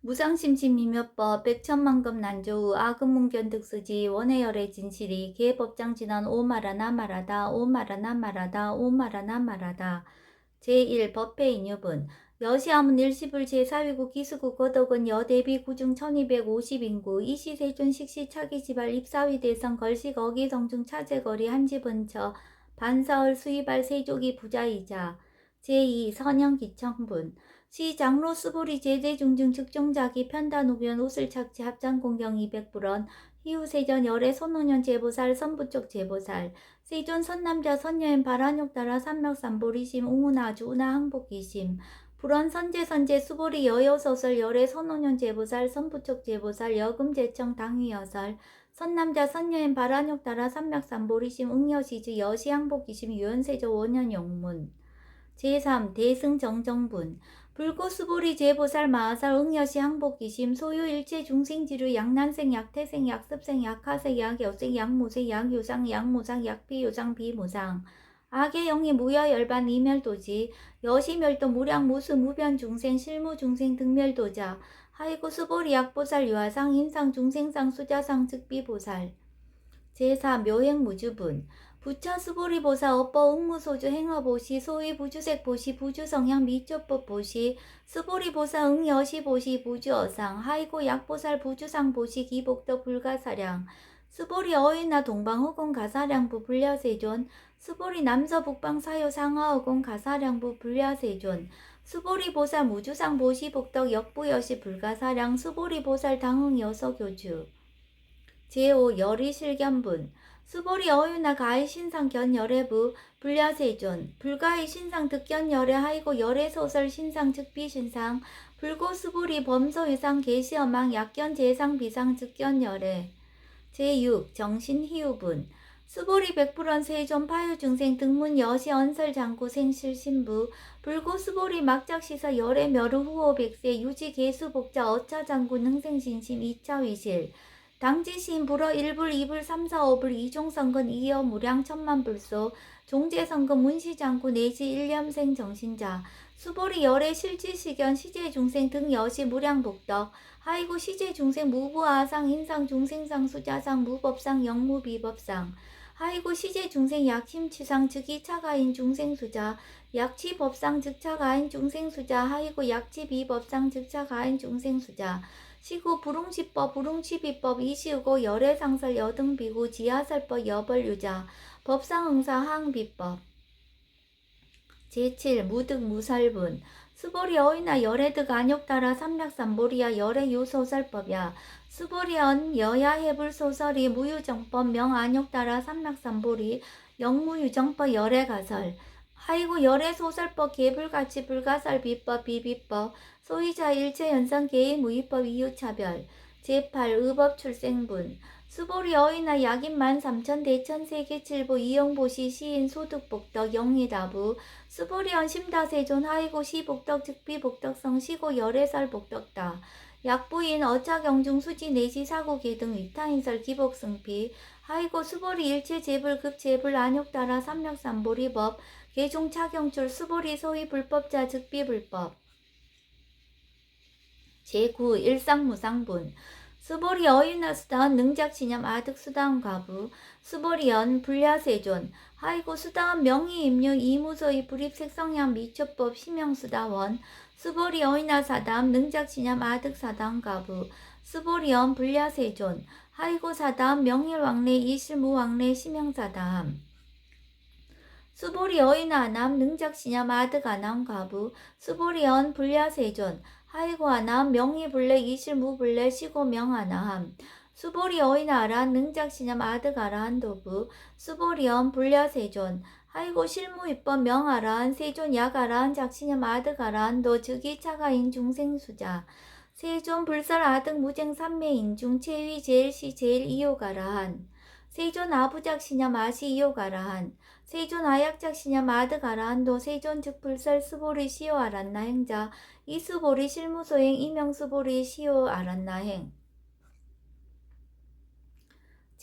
무상심신미묘법 백천만금 난조우 아금문견득수지 원해열의 진실이 개법장 진언 오마라나 말하다 오마라나 말하다 오마라나 말하다. 제1 법회인유분 여시아문 일시불 제4위국 기수국 거덕은 여대비 구중 1250인구 이시세존 식시 차기지발 입사위 대성 걸식 어기성중 차제거리 한지분처 반사을 수이발 세족이 부자이자. 제2 선영기청분 시장로 수보리 제대중증 측종자기 편단우변 옷을 착지 합장공경 200불원 희우세전 열애 손노년 제보살 선부쪽 제보살 세존 선남자 선여인 발한욕 따라 삼맥삼보리심 웅우나주 우나 항복기심 불원 선제선제 수보리 여여소설 열애 선노년 제보살 선부쪽 제보살 여금제청 당위여설 선남자 선여인 발한욕 따라 삼맥삼보리심 응여시즈 여시항복기심 유연세조 원년용문 제3 대승정정분 불고수보리 제보살 마하살 응여시 항복기심 소유 일체 중생지류 약난생 약태생 약습생 약하세 약여생 약무세 약유상 약무상 약비유상 비무상 악의 영이 무여열반 이멸도지 여시멸도 무량 무수 무변 중생 실무 중생 등멸도자 하이고 수보리 약보살 유하상 인상 중생상 수자상 즉비보살 제4 묘행무주분 부처수보리보사 업보 응무소주 행어보시 소위 부주색보시 부주성향 미조법보시 수보리보사 응여시보시 부주어상 하이고 약보살 부주상보시 기복도 불가사량 수보리 어이나 동방허공 가사량부 불려세존 수보리 남서북방 사요 상하허공 가사량부 불려세존 수보리보살 무주상보시 복덕 역부여시 불가사량 수보리보살 당응여서교주 제5 열의실견분 수보리 어유나 가의 신상 견열애부 불야세존 불가의 신상 득견열애 하이고 열애소설 신상 즉비신상 불고 수보리 범소의상 계시어망 약견 제상 비상 즉견열애 제6 정신희우분 수보리 백불원 세존 파유중생 등문 여시 언설장구 생실신부 불고 수보리 막작시사 열애 멸우 후호 백세 유지 개수복자 어차장구 능생신심 2차위실 당지시인 불어 1불 2불 3, 4, 5불 이종성근 이어 무량 천만불소 종제성근 문시장구 내지 일념생 정신자 수보리 열애 실지시견 시제중생 등 여시 무량복덕 하이고 시제중생 무부아상 인상 중생상 수자상 무법상 영무비법상 하이고 시제중생 약심치상 즉이 차가인 중생수자 약치법상 즉차가인 중생수자 하이고 약치비법상 즉차가인 중생수자 시구 불웅시법 불웅치비법 이시우고 열애상설 여등비구 지하설법 여벌유자 법상응사 항비법 제7 무득무설분 수보리 어이나 열애득 안욕따라 삼략삼보리야 열애유소설법야 수보리언 여야해불소설이 무유정법 명안욕따라 삼략삼보리 영무유정법 열애가설 하이고 열애소설법 개불가치 불가설 비법 비비법 소위자 일체연성 개의 무위법 이유차별 제8 의법출생분 수보리 어이나 약인만 삼천 대천 세계칠부 이영보시 시인 소득복덕 영리다부 수보리언 심다세존 하이고 시복덕 즉비복덕성 시고 열애설 복덕다 약부인 어차경중 수지 내시 사고계 등 위타인설 기복승피 하이고 수보리 일체 재불급 재불 안욕따라 삼력삼보리법 개종 차경출 수보리 소위 불법자 즉비불법 제9 일상무상분 수보리 어이나 수다원 능작치념 아득수다원 가부 수보리언 불야세존 하이고 수다원 명의임류 이무소의 불입색성향 미초법 심형수다원 수보리 어이나 사담 능작치념 아득사다원 가부 수보리언 불야세존 하이고 사담 명일왕래 이실무왕래 심형사담 수보리 어이나 남 능작시념 아득아남 가부 수보리언 불야세존 하이고 아남 명의불래 이실무불래 시고명하나함 수보리 어이나라 능작시념 아득아라한 도부 수보리언 불야세존 하이고 실무입법 명아라한 세존 약아라한 작시념 아득아라한 도 즉이 차가인 중생수자 세존 불설 아득 무쟁 삼매인중 체위 제일시 제일 이요가라한 세존 아부작시념 아시 이요가라한 세존 아약작시념 아득아라한도 세존 즉불설 수보리 시오 아란나 행자 이수보리 실무소행 이명수보리 시오 아란나 행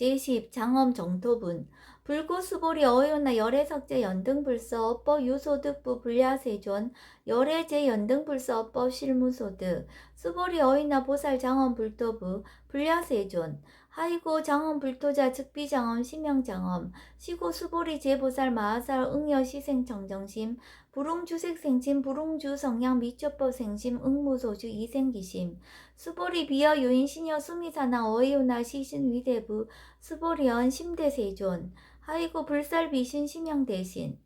제10 장엄 정토분 불구수보리 어효나 열애석제 연등불서 업법 유소득부 불야세존 열애제 연등불서 업법 실무소득 수보리 어휘나 보살 장엄 불토부 불야세존 하이고 장엄 불토자 즉비장엄 심영장엄 시고 수보리 제보살 마하살 응여시생 정정심 불웅주색생심 불웅주 성향 미초법 생심 응무소주 이생기심 수보리 비어 요인 시녀 수미사나 어이오나 시신 위대부 수보리언 심대세존 하이고 불살 비신 심양 대신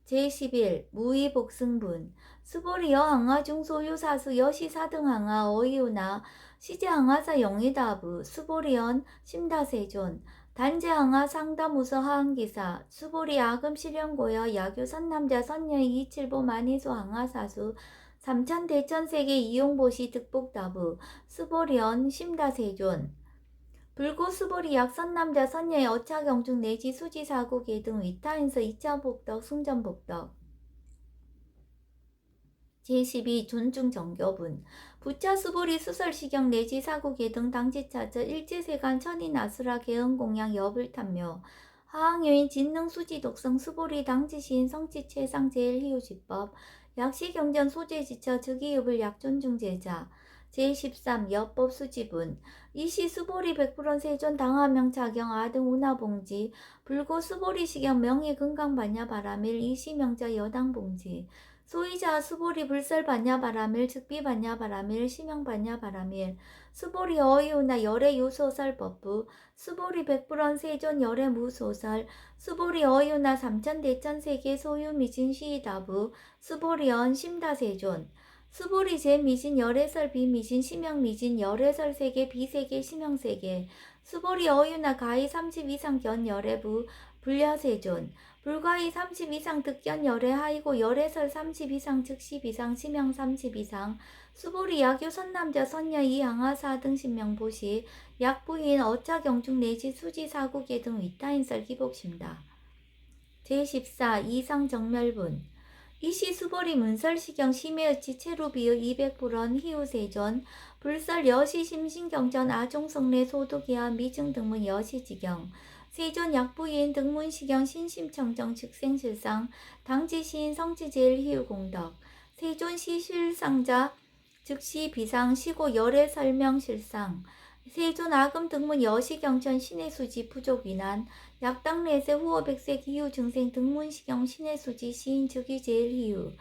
제11 무의복승분 수보리여 항하중 소유사수 여시사등 항하 어이오나 시제 항하사 영의다부 수보리언 심다세존 단제 항하 상담우서 하항기사 수보리 아금 실현고여 야교 선남자 선녀의 이칠보 만이소 항하사수 삼천 대천세계 이용보시 득복다부 수보리언 심다세존 불구 수보리 약선남자 선녀의 어차경중 내지 수지사고계 등 위타인서 2차 복덕 승전복덕 제12 존중정교분 부차 수보리 수설시경 내지 사고계 등 당지차저 일제세간 천인아수라 개응공양 여불탐묘 하항요인 진능수지 독성 수보리 당지시인 성지체상 제일희우지법 약시경전 소재지처 즉이읍을 약존중제자 제13 여법 수지분 이시 수보리 100% 세존 당하명 자경 아등 운하봉지 불고 수보리 시경 명예 금강반야 바라밀 이시명자 여당봉지 소이자 수보리 불설 반야 바라밀 즉비 반야 바라밀 시명 반야 바라밀 수보리 어이오나 열애 유소설 법부 수보리 100% 세존 열애 무소설 수보리 어이오나 삼천 대천 세계 소유 미진 시이다부 수보리언 심다세존 수보리 제미진 열애설 비미진 심영미진 열애설 세계 비세계 심영세계 수보리 어유나 가히 30 이상 견 열애부 불야세존 불가히 30 이상 득견 열애 하이고 열애설 30 이상 즉십 이상 심영 30 이상 수보리 야교 선남자 선녀 이항하사 등 신명보시 약부인 어차경중 내지 수지 사국예 등 위타인설 기복심다. 제14 이상정멸분 이시 수보리 문설시경 심해의치 체루비의 200불원 희우세전 불설 여시 심신경전 아종성내 소득이하 미증 등문 여시지경 세존 약부인 등문시경 신심청정 즉생실상 당지시인 성지제일 희우공덕 세존 시실상자 즉시 비상 시고 열애 설명실상 세존 아금 등문 여시경천 신해수지 부족위난 약당내세 후어백세 기후 증생 등문시경 신해수지 시인 즉위 제일 희유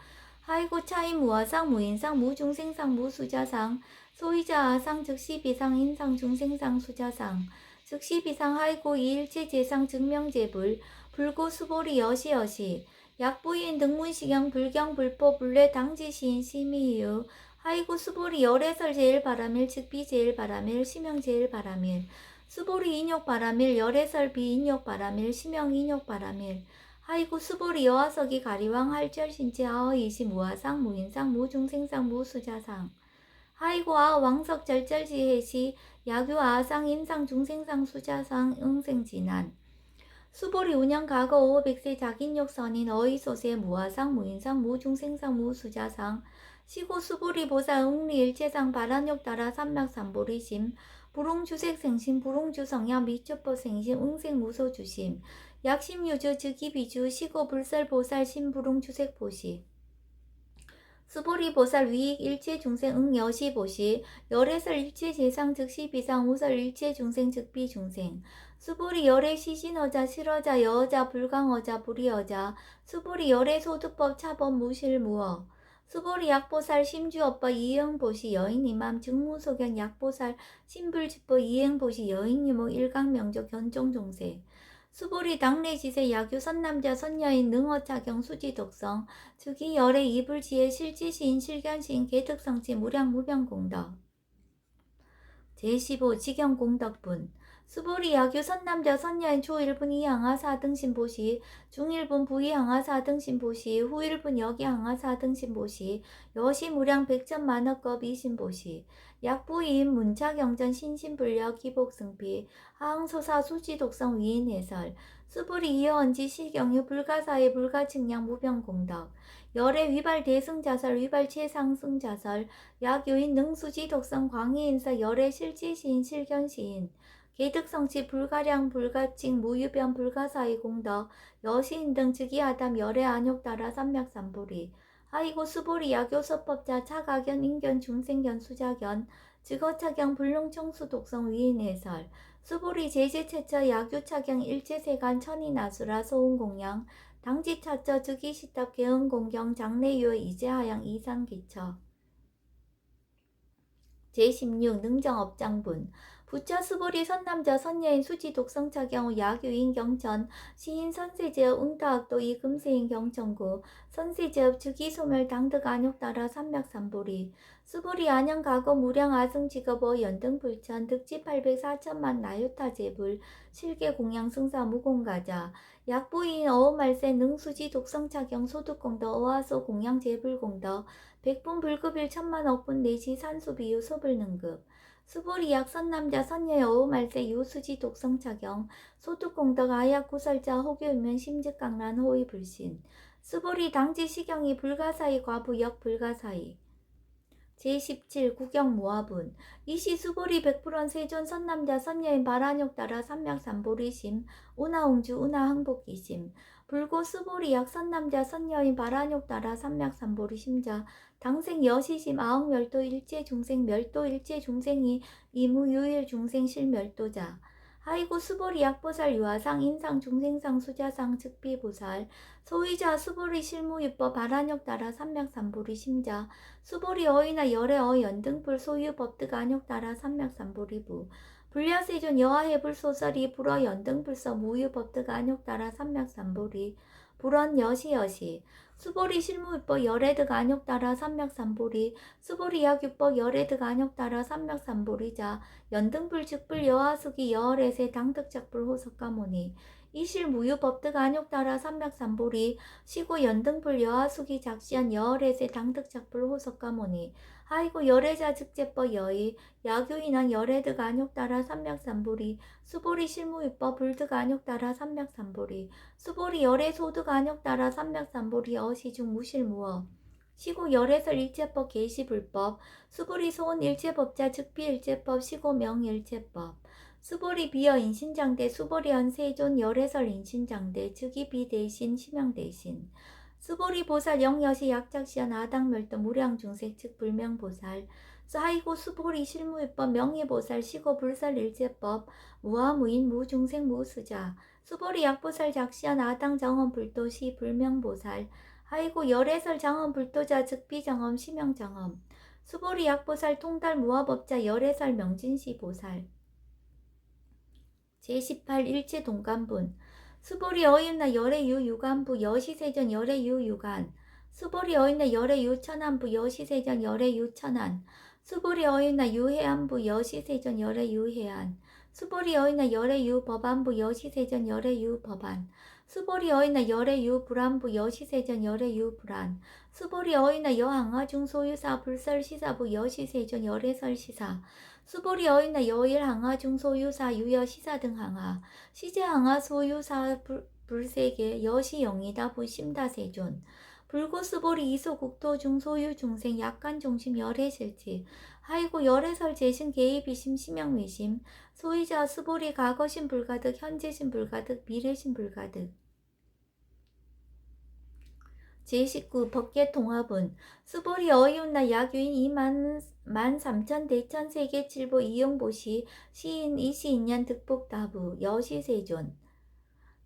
하이고 차임 무화상 무인상 무중생상 무수자상 소이자 아상 즉시 비상 인상 중생상 수자상 즉시 비상 하이고 이일체 제상 증명제불 불고 수보리 여시여시 약부인 등문시경 불경 불포 불례 당지시인 심의유 하이고 수보리 열애설 제일 바라밀 즉비 제일 바라밀 심영 제일 바라밀 수보리 인욕 바라밀 열애설 비인욕 바라밀 심영 인욕 바라밀 하이고 수보리 여화석이 가리왕 할절 신체 아어이시 무화상 무인상 무중생상 무수자상 하이고 아 왕석 절절지해시 야규 아상 인상 중생상 수자상 응생진한 수보리 운영 과거 500세 자긴욕 선인 어이소세 무화상 무인상 무중생상 무수자상 시고 수보리 보사 응리 일체상 바란욕 따라 삼맥삼보리심 불웅주색 생심 불웅주성야 미초법 생심 응생 무소주심 약심유주 즉이비주 시고 불설 보살 심불웅주색 보시 수보리 보살 위익 일체 중생 응 여시 보시 열애설 일체 재상 즉시 비상 우설 일체 중생 즉비 중생 수보리 열애 시신어자 실어자 여어자 불강어자 불이어자 수보리 열애 소득법 차법 무실무어 수보리 약보살 심주업법 이행보시 여인이맘 증무소견 약보살 신불집법 이행보시 여인유목 일강명조 견종종세 수보리 당내지세 야규 선남자 선녀인 능어차경 수지독성 즉이 열애 이불지혜 실지시인 실견시인 개특성치 무량무병공덕 제15 직영공덕분 수보리 야규 선남자 선녀인 초1분 이항하 4등신보시 중1분 부이항하 4등신보시 후1분 여기항하 4등신보시 여시무량 백천만억겁 이신보시 약부인 문차경전 신신불력 기복승피 하항소사 수지독성 위인해설 수보리 이어언지 시경유 불가사의 불가측량 무병공덕 열애 위발 대승자설 위발 최상승자설 약요인 능수지 독성 광희인사 열애 실지시인 실견시인 계득성치 불가량 불가칭 무유변 불가사의 공덕 여시인 등 즉위하담 열애 안욕 따라 삼맥삼보리 하이고 수보리 야교서법자 차가견 인견 중생견 수자견 즉어차경 불능청수 독성 위인해설 수보리 제제체처 야교차경 일제세간 천이나수라 소운공양 당지차처 즉위시답 개응공경 장래유어 이제하양 이상기처 제16 능정업장분 부처 수보리 선남자 선여인 수지 독성차 경우 야교인 경천 시인 선세제업 응타학도 이 금세인 경천구 선세제업 즉위소멸 당득 안욕 따라 삼맥삼보리 수보리 안양 가거 무량 아승직업어 연등불천 득지 804천만 나유타 제불 실계 공양 승사 무공가자 약부인 어우말세 능수지 독성차 경 소득공덕 어화소 공양 제불공덕 백분 불급일 천만 억분 내시 산수비유 소불능급 수보리 약선남자 선녀의 어우말세 유수지 독성차경 소득공덕 아약 구설자 호교유면 심직강란 호의불신 수보리 당지시경이 불가사의 과부역 불가사의 제17 구경모화분 이시 수보리 백불원 세존 선남자 선녀인 발안욕 따라 삼맥삼보리심 운하옹주 운하항복기심 불고 수보리 약 선남자 선녀인 발안욕 따라 삼맥삼보리심자 당생 여시심 아흥멸도 일체 중생 멸도 일체 중생이 이무유일 중생 실멸도자 하이고 수보리 약보살 유아상 인상 중생상 수자상 즉비보살 소위자 수보리 실무유법 발안욕 따라 삼맥삼보리 심자 수보리 어이나 열애 연등불 소유법득 안욕 따라 삼맥삼보리부 불야세존 여하해불 소설이 불어 연등불서 무유법득 안욕 따라 삼맥삼보리 불원 여시여시 수보리 실무유법 열애득 안욕 따라 삼맥삼보리 수보리 약유법 열애득 안욕 따라 삼맥삼보리자 연등불 즉불 여하수기 여월에세 당득작불 호석가모니 이실 무유법득 안욕 따라 삼맥삼보리 시고 연등불 여하수기 작시한 여월에세 당득작불 호석가모니 하이고 열애자 즉제법 여의 야교인한 열애득 안욕 따라 삼맥삼보리 수보리 실무유법 불득 안욕 따라 삼맥삼보리 수보리 열애소득 안욕 따라 삼맥삼보리 어시중 무실무어 시고 열애설 일체법 계시불법 수보리 소원 일체법자 즉비일체법 시고 명일체법 수보리 비어 인신장대 수보리 연세존 열애설 인신장대 즉이 비대신 심양대신 수보리 보살 영여시 약작시한 아당멸도 무량중색 즉 불명보살 하이고 수보리 실무유법 명예보살 시고 불설 일제법 무아무인 무중생 무수자 수보리 약보살 작시한 아당정엄불도시 불명보살 하이고 열애설 장엄불도자 즉 비정엄 심영정엄 수보리 약보살 통달 무아법자 열애설 명진시 보살 제18 일체 동간분 수보리 어인나 열애유 유간부 여시세전 열애유 유간 수보리 어인나 열애유 천안부 여시세전 열애유 천안 수보리 어인나 유해안부 여시세전 열애유 해안 수보리 어인나 열애유 법안부 여시세전 열애유 법안 수보리 어인나 열애유 불안부 여시세전 열애유 불안 수보리 어인나 여항아중 소유사 불설시사부 여시세전 열애설시사 수보리 어인나 여일 항아 중소유사 유여 시사 등 항아 시제 항아 소유사 불세계 여시 영이다 부심다 세존 불고 수보리 이소 국토 중소유 중생 약간 중심 열애 실지 하이고 열애설 재신 개입이심 심영미심 소유자 수보리 과거신 불가득 현재신 불가득 미래신 불가득 제19 법계통합은 수보리 어이운나 야규인 2만3천 대천 세계 칠보 이용보시 시인 이시인년 득복다부 여시세존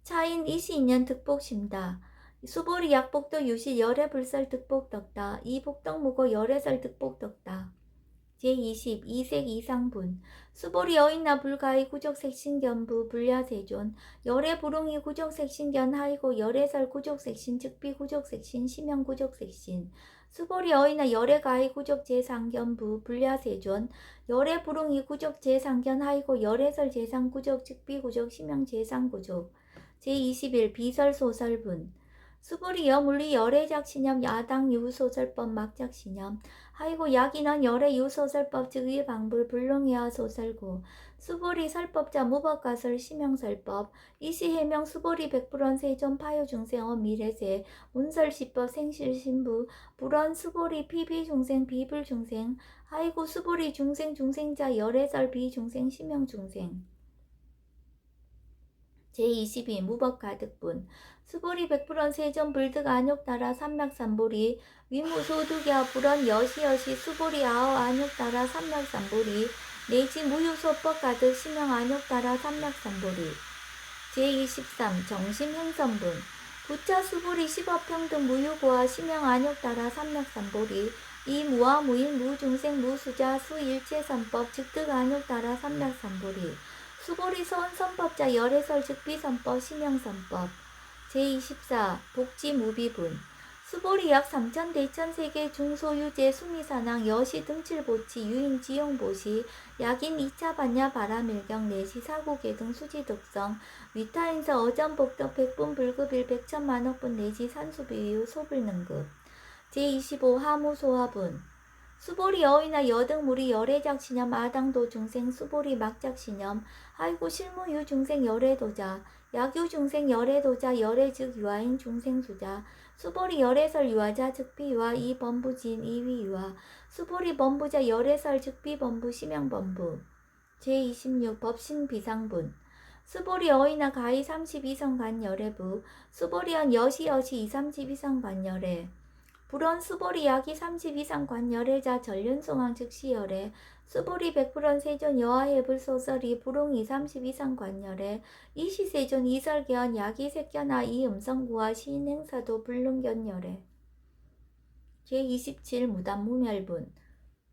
차인 이시인년 득복심다 수보리 약복도 유시 열애불설 득복덕다 이복덕무고 열애설 득복덕다 제20 이색 이상분 수보리 어인나 불가의 구족색신견부 불야세존 열애불응이 구족색신견 하이고 열애설 구족색신 즉비 구족색신 심형 구족색신 수보리 어인나 열애가의 구족제상견부 불야세존 열애불응이 구족제상견 하이고 열애설 제상구족 즉비 구족 심형 제상구족 제21 비설소설분 수보리 여물리 열애작신념 야당 유소설법 막작신념 하이고 약인원 열애 유소설법 즉위 방불 불능이하 소설구 수보리 설법자 무법가설 심형설법 이시해명 수보리 백불원 세존 파요중생어 미래세 운설시법 생실신부 불원 수보리 피비중생 비불중생 하이고 수보리 중생 중생자 열애설 비중생 심형중생 제22 무법가득분 수보리 백불원 세존 불득 안욕 따라 삼맥삼보리 위무소득야 불원 여시여시 수보리 아어 안욕 따라 삼맥삼보리 내지 무유소법 가득 심형 안욕 따라 삼맥삼보리 제23 정심행선분 부차 수보리 십업평등 무유고와 심형 안욕 따라 삼맥삼보리 이 무와 무인 무중생 무수자 수일체선법 즉득 안욕 따라 삼맥삼보리 수보리 소원선법자 열애설 즉비선법 심형선법 제24 복지무비분 수보리 약 3천 대천세계 중소유재 수미사낭 여시 등칠보치 유인 지용보시 약인 2차 반야 바라밀경 내시 사고계 등 수지득성 위타인서 어전복덕 백분불급일 백천만억분 내지 산수비유 소불능급 제25 하무소화분 수보리 여의나 여등무리 열애작신염 아당도 중생 수보리 막작신염 아이고 실무유 중생 열애도자 약유 중생 열애도자 열애즉 유아인 중생수자 수보리 열애설 유아자 즉비유아 이범부진 이위유아 수보리 범부자 열애설 즉비범부 심형범부 제26 법신비상분 수보리 어이나 가히 32성간 열애부 수보리언 여시여시 232성간 열애 불원 수보리 약이 30 이상 관열애자 전륜송왕 즉시열애 수보리 백불원 세존 여하해불 소설이 불웅이 30 이상 관열애 이시세존 이설계언 약이 색견하 이음성구와 시인행사도 불능견열애 제27 무단무멸분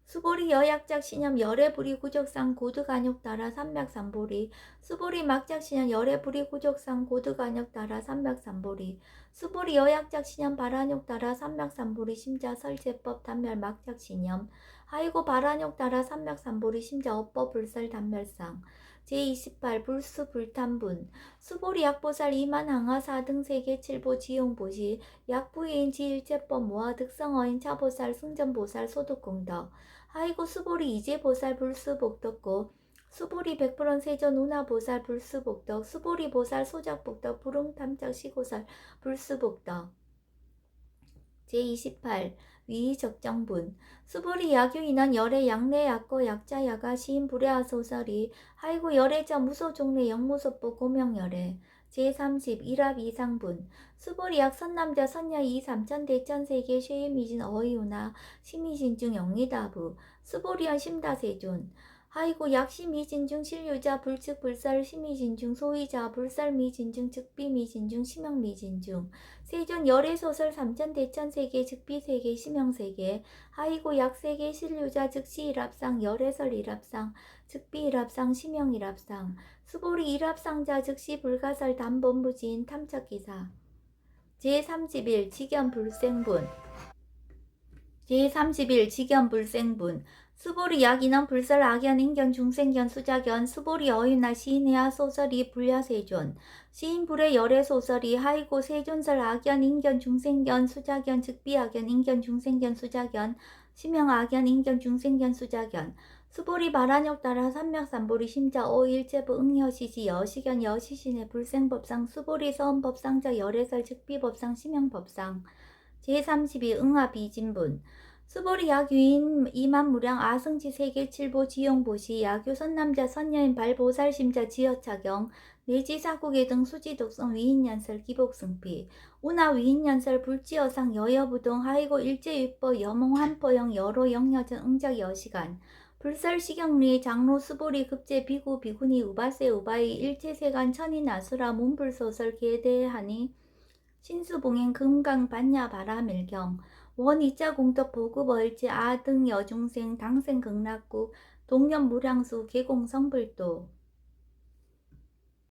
수보리 여약작 신염 열애불이 구적상 고득안욕 따라 삼맥삼보리 수보리 막작 신염 열애불이 구적상 고득안욕 따라 삼맥삼보리 수보리 여약작 신염 발안욕 따라 삼맥삼보리 심자 설제법 단멸 막작 신염 하이고 발안욕 따라 삼맥삼보리 심자 업법 불설 단멸상 제28 불수 불탄분 수보리 약보살 이만 항하사 등 세계 칠보 지용보시 약부인 지일제법 모아 득성어인 차보살 승전보살 소득공덕 하이고 수보리 이제보살 불수복덕고 수보리 백불원 세전 운하보살 불수복덕 수보리 보살 소작복덕 불응탐적 시고살 불수복덕 제28 위적정분 수보리 약유인원 열애 양내 약고 약자 야가 시인 불애하 소설이 하이고 열애자 무소종래 영무소법 고명열애 제30 일합 이상분 수보리 약 선남자 선야 이 삼천 대천세계 쉐이미진 어이우나 심이진중 영리다부 수보리언 심다세존 하이고 약 심이진중 실유자 불측 불설 심이진중 소이자 불설 미진중 즉비 미진중 심형 미진중 세존 열애소설 삼천 대천세계 즉비세계 심형세계 하이고 약세계 실유자 즉시 일합상 열애설 일합상 즉비 일합상 심형 일합상 수보리 일합상자 즉시 불가설 담본부지인 탐척기사 제31 직연불생분 제31 직연불생분 수보리 약인원 불설 악연 인견 중생견 수작견 수보리 어윤나 시인해야 소설이 불야세존 시인불의 열애 소설이 하이고 세존설 악연 인견 중생견 수작견 즉비악연 인견 중생견 수작견 심형 악연 인견 중생견 수작견 수보리 발안욕 따라 삼맥삼보리 심자 오일제부 응여시시 여시견 여시신의 불생법상 수보리 서원법상자 열애설 즉비법상 심형법상 제32 응합이진분 수보리 약유인 이만무량 아승지 세계 칠보 지용보시 약유 선남자 선여인 발보살심자 지여차경 내지사국의 등 수지독성 위인연설 기복승피 운하 위인연설 불지어상 여여부동 하이고 일제유법 여몽한포영 여로 영여전 응작 여시간 불설시경리 장로 수보리 급제 비구 비구니 우바세 우바이 일체세간 천인아수라 문불소설 계대하니 신수봉행 금강 반야 바라밀경 원이자 공덕 보급 얼지 아등 여중생 당생 극락구 동년 무량수 계공 성불도